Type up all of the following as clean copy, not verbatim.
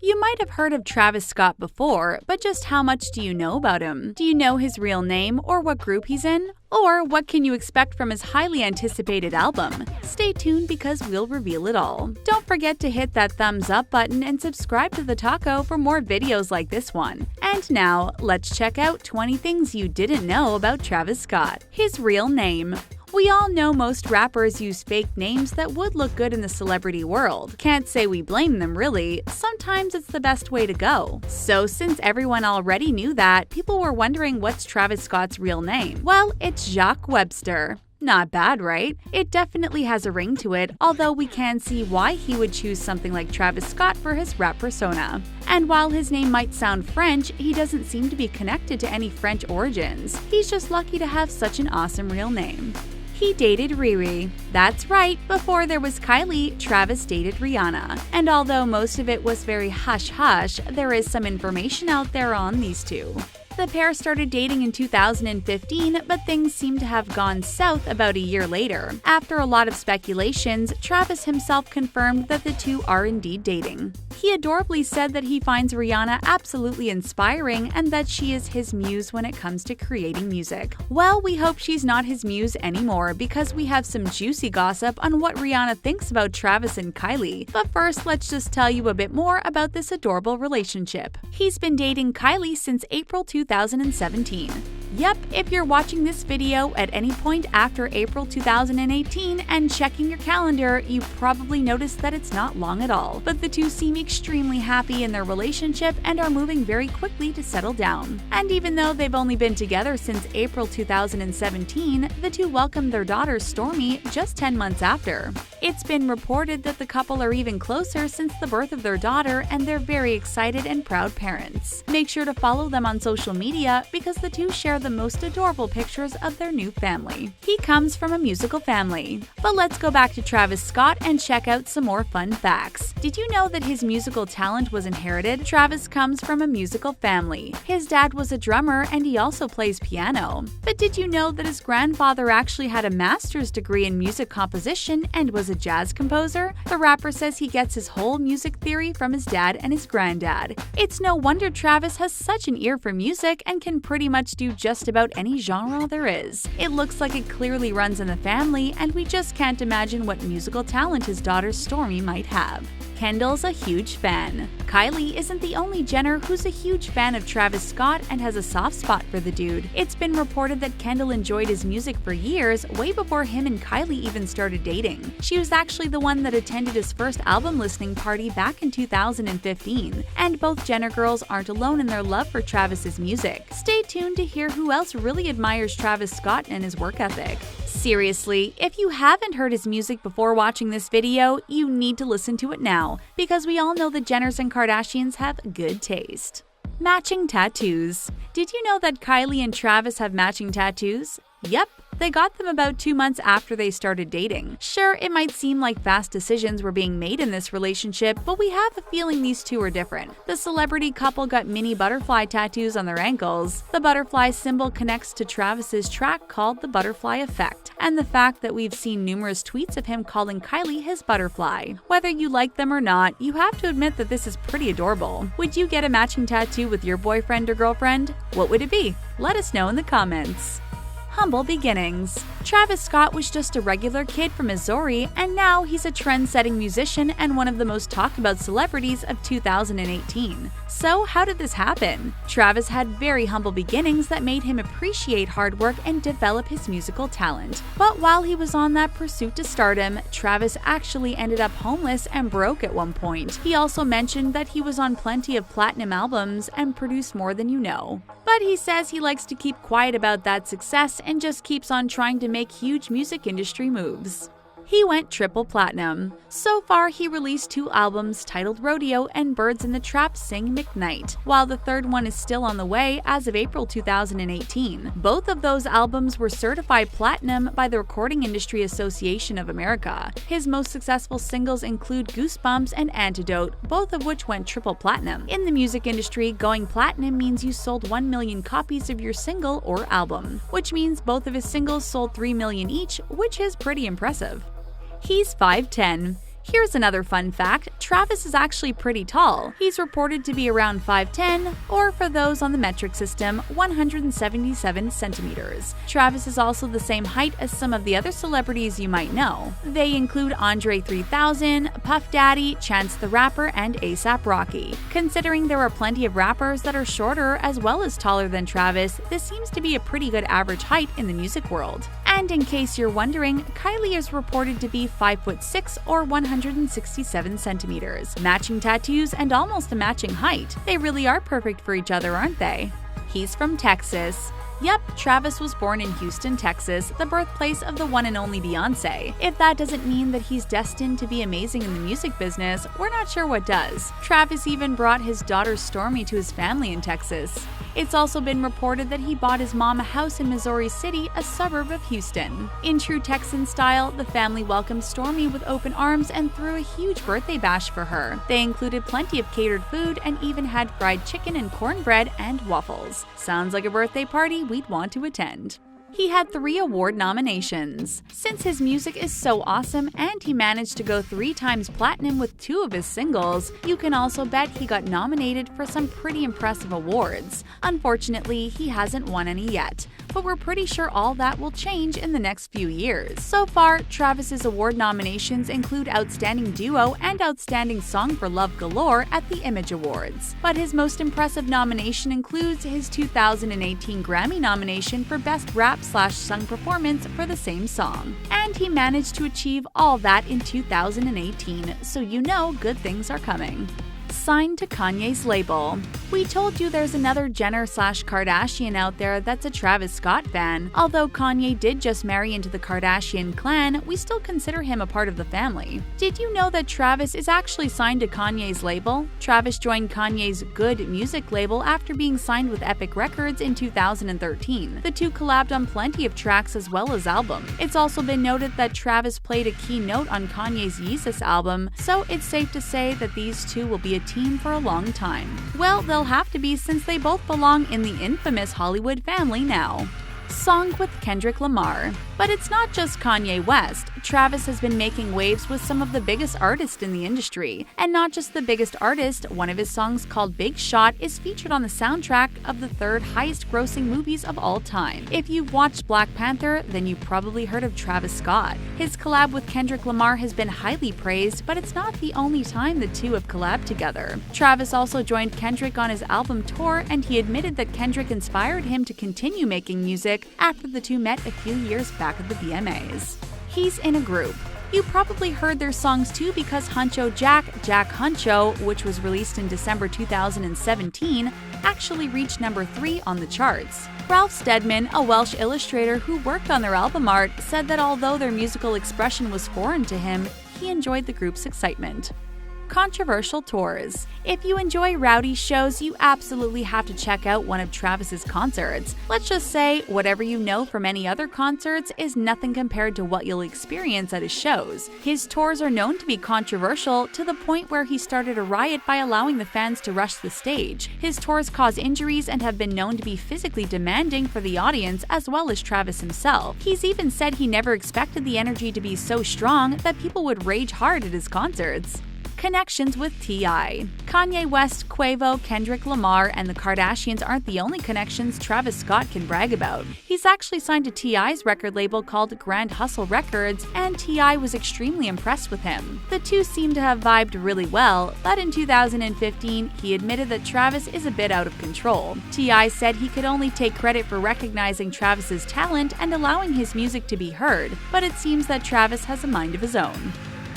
You might have heard of Travis Scott before, but just how much do you know about him? Do you know his real name or what group he's in? Or what can you expect from his highly anticipated album? Stay tuned because we'll reveal it all. Don't forget to hit that thumbs up button and subscribe to The Taco for more videos like this one. And now, let's check out 20 things you didn't know about Travis Scott. His real name. We all know most rappers use fake names that would look good in the celebrity world. Can't say we blame them really, sometimes it's the best way to go. So since everyone already knew that, people were wondering what's Travis Scott's real name. Well, it's Jacques Webster. Not bad, right? It definitely has a ring to it, although we can see why he would choose something like Travis Scott for his rap persona. And while his name might sound French, he doesn't seem to be connected to any French origins. He's just lucky to have such an awesome real name. He dated Riri. That's right, before there was Kylie, Travis dated Rihanna. And although most of it was very hush-hush, there is some information out there on these two. The pair started dating in 2015, but things seem to have gone south about a year later. After a lot of speculations, Travis himself confirmed that the two are indeed dating. He adorably said that he finds Rihanna absolutely inspiring and that she is his muse when it comes to creating music. Well, we hope she's not his muse anymore because we have some juicy gossip on what Rihanna thinks about Travis and Kylie. But first, let's just tell you a bit more about this adorable relationship. He's been dating Kylie since April 2017. Yep, if you're watching this video at any point after April 2018 and checking your calendar, you probably noticed that it's not long at all. But the two seem extremely happy in their relationship and are moving very quickly to settle down. And even though they've only been together since April 2017, the two welcomed their daughter Stormi just 10 months after. It's been reported that the couple are even closer since the birth of their daughter, and they're very excited and proud parents. Make sure to follow them on social media because the two share the most adorable pictures of their new family. He comes from a musical family. But let's go back to Travis Scott and check out some more fun facts. Did you know that his musical talent was inherited? Travis comes from a musical family. His dad was a drummer and he also plays piano. But did you know that his grandfather actually had a master's degree in music composition and was a jazz composer? The rapper says he gets his whole music theory from his dad and his granddad. It's no wonder Travis has such an ear for music and can pretty much do just about any genre there is. It looks like it clearly runs in the family, and we just can't imagine what musical talent his daughter Stormi might have. Kendall's a huge fan. Kylie isn't the only Jenner who's a huge fan of Travis Scott and has a soft spot for the dude. It's been reported that Kendall enjoyed his music for years, way before him and Kylie even started dating. She was actually the one that attended his first album listening party back in 2015. And both Jenner girls aren't alone in their love for Travis's music. Stay tuned to hear who else really admires Travis Scott and his work ethic. Seriously, if you haven't heard his music before watching this video, you need to listen to it now, because we all know the Jenners and Kardashians have good taste. Matching tattoos. Did you know that Kylie and Travis have matching tattoos? Yep. They got them about 2 months after they started dating. Sure, it might seem like fast decisions were being made in this relationship, but we have a feeling these two are different. The celebrity couple got mini butterfly tattoos on their ankles. The butterfly symbol connects to Travis's track called The Butterfly Effect, and the fact that we've seen numerous tweets of him calling Kylie his butterfly. Whether you like them or not, you have to admit that this is pretty adorable. Would you get a matching tattoo with your boyfriend or girlfriend? What would it be? Let us know in the comments. Humble beginnings. Travis Scott was just a regular kid from Missouri, and now he's a trend-setting musician and one of the most talked-about celebrities of 2018. So how did this happen? Travis had very humble beginnings that made him appreciate hard work and develop his musical talent. But while he was on that pursuit to stardom, Travis actually ended up homeless and broke at one point. He also mentioned that he was on plenty of platinum albums and produced more than you know. But he says he likes to keep quiet about that success and just keeps on trying to make huge music industry moves. He went triple platinum. So far, he released 2 albums titled Rodeo and Birds in the Trap Sing McKnight, while the third one is still on the way as of April 2018. Both of those albums were certified platinum by the Recording Industry Association of America. His most successful singles include Goosebumps and Antidote, both of which went triple platinum. In the music industry, going platinum means you sold 1 million copies of your single or album, which means both of his singles sold 3 million each, which is pretty impressive. He's 5'10". Here's another fun fact: Travis is actually pretty tall. He's reported to be around 5'10", or for those on the metric system, 177 centimeters. Travis is also the same height as some of the other celebrities you might know. They include Andre 3000, Puff Daddy, Chance the Rapper, and A$AP Rocky. Considering there are plenty of rappers that are shorter as well as taller than Travis, this seems to be a pretty good average height in the music world. And in case you're wondering, Kylie is reported to be 5'6" or 167 centimeters. Matching tattoos and almost a matching height. They really are perfect for each other, aren't they? He's from Texas. Yep, Travis was born in Houston, Texas, the birthplace of the one and only Beyoncé. If that doesn't mean that he's destined to be amazing in the music business, we're not sure what does. Travis even brought his daughter Stormi to his family in Texas. It's also been reported that he bought his mom a house in Missouri City, a suburb of Houston. In true Texan style, the family welcomed Stormi with open arms and threw a huge birthday bash for her. They included plenty of catered food and even had fried chicken and cornbread and waffles. Sounds like a birthday party we'd want to attend. He had 3 award nominations. Since his music is so awesome and he managed to go 3 times platinum with 2 of his singles, you can also bet he got nominated for some pretty impressive awards. Unfortunately, he hasn't won any yet, but we're pretty sure all that will change in the next few years. So far, Travis's award nominations include Outstanding Duo and Outstanding Song for Love Galore at the Image Awards. But his most impressive nomination includes his 2018 Grammy nomination for Best Rap/Sung Performance for the same song. And he managed to achieve all that in 2018, so you know good things are coming. Signed to Kanye's label. We told you there's another Jenner/Kardashian out there that's a Travis Scott fan. Although Kanye did just marry into the Kardashian clan, we still consider him a part of the family. Did you know that Travis is actually signed to Kanye's label? Travis joined Kanye's Good Music label after being signed with Epic Records in 2013. The two collabed on plenty of tracks as well as albums. It's also been noted that Travis played a key note on Kanye's Yeezus album, so it's safe to say that these two will be a team for a long time. Well, they'll have to be since they both belong in the infamous Hollywood family now. Song with Kendrick Lamar. But it's not just Kanye West. Travis has been making waves with some of the biggest artists in the industry. And not just the biggest artist, one of his songs called Big Shot is featured on the soundtrack of the 3rd highest grossing movies of all time. If you've watched Black Panther, then you've probably heard of Travis Scott. His collab with Kendrick Lamar has been highly praised, but it's not the only time the two have collabed together. Travis also joined Kendrick on his album tour, and he admitted that Kendrick inspired him to continue making music after the two met a few years back at the VMAs. He's in a group. You probably heard their songs too because Huncho Jack Huncho, which was released in December 2017, actually reached number 3 on the charts. Ralph Steadman, a Welsh illustrator who worked on their album art, said that although their musical expression was foreign to him, he enjoyed the group's excitement. Controversial tours. If you enjoy rowdy shows, you absolutely have to check out one of Travis's concerts. Let's just say, whatever you know from any other concerts is nothing compared to what you'll experience at his shows. His tours are known to be controversial to the point where he started a riot by allowing the fans to rush the stage. His tours cause injuries and have been known to be physically demanding for the audience as well as Travis himself. He's even said he never expected the energy to be so strong that people would rage hard at his concerts. Connections with T.I. Kanye West, Quavo, Kendrick Lamar, and the Kardashians aren't the only connections Travis Scott can brag about. He's actually signed to T.I.'s record label called Grand Hustle Records, and T.I. was extremely impressed with him. The two seem to have vibed really well, but in 2015, he admitted that Travis is a bit out of control. T.I. said he could only take credit for recognizing Travis's talent and allowing his music to be heard, but it seems that Travis has a mind of his own.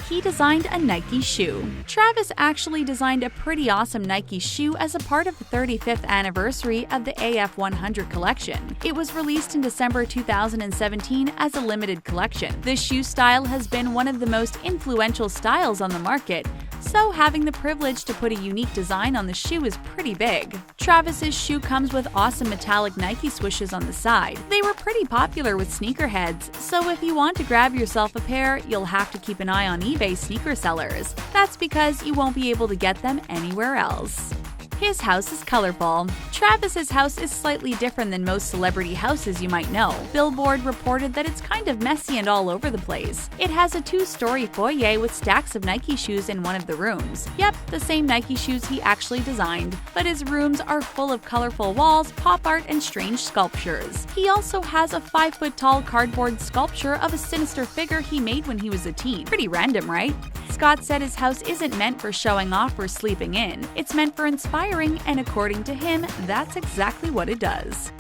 He designed a Nike shoe. Travis actually designed a pretty awesome Nike shoe as a part of the 35th anniversary of the AF100 collection. It was released in December 2017 as a limited collection. This shoe style has been one of the most influential styles on the market, so having the privilege to put a unique design on the shoe is pretty big. Travis's shoe comes with awesome metallic Nike swooshes on the side. They were pretty popular with sneakerheads, so if you want to grab yourself a pair, you'll have to keep an eye on eBay sneaker sellers. That's because you won't be able to get them anywhere else. His house is colorful. Travis's house is slightly different than most celebrity houses you might know. Billboard reported that it's kind of messy and all over the place. It has a 2-story foyer with stacks of Nike shoes in one of the rooms. Yep, the same Nike shoes he actually designed. But his rooms are full of colorful walls, pop art, and strange sculptures. He also has a 5-foot-tall cardboard sculpture of a sinister figure he made when he was a teen. Pretty random, right? Scott said his house isn't meant for showing off or sleeping in. It's meant for inspiring, and according to him, that's exactly what it does.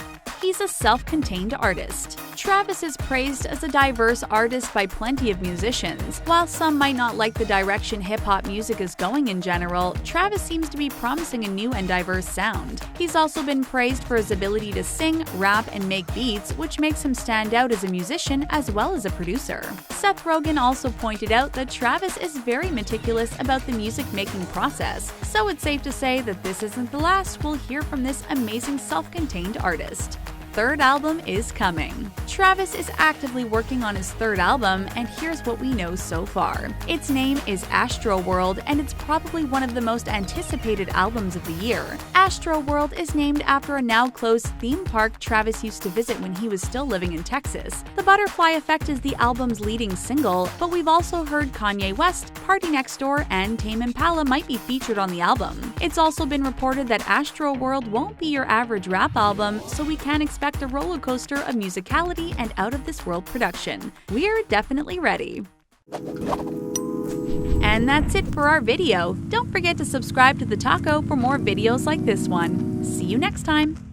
He's a self-contained artist. Travis is praised as a diverse artist by plenty of musicians. While some might not like the direction hip-hop music is going in general, Travis seems to be promising a new and diverse sound. He's also been praised for his ability to sing, rap, and make beats, which makes him stand out as a musician as well as a producer. Seth Rogen also pointed out that Travis is very meticulous about the music-making process, so it's safe to say that this isn't the last we'll hear from this amazing self-contained artist. Third album is coming. Travis is actively working on his third album, and here's what we know so far. Its name is Astroworld, and it's probably one of the most anticipated albums of the year. Astroworld is named after a now-closed theme park Travis used to visit when he was still living in Texas. The Butterfly Effect is the album's leading single, but we've also heard Kanye West, Party Next Door, and Tame Impala might be featured on the album. It's also been reported that Astroworld won't be your average rap album, so we can expect a roller coaster of musicality and out-of-this-world production. We're definitely ready. And that's it for our video. Don't forget to subscribe to The Taco for more videos like this one. See you next time!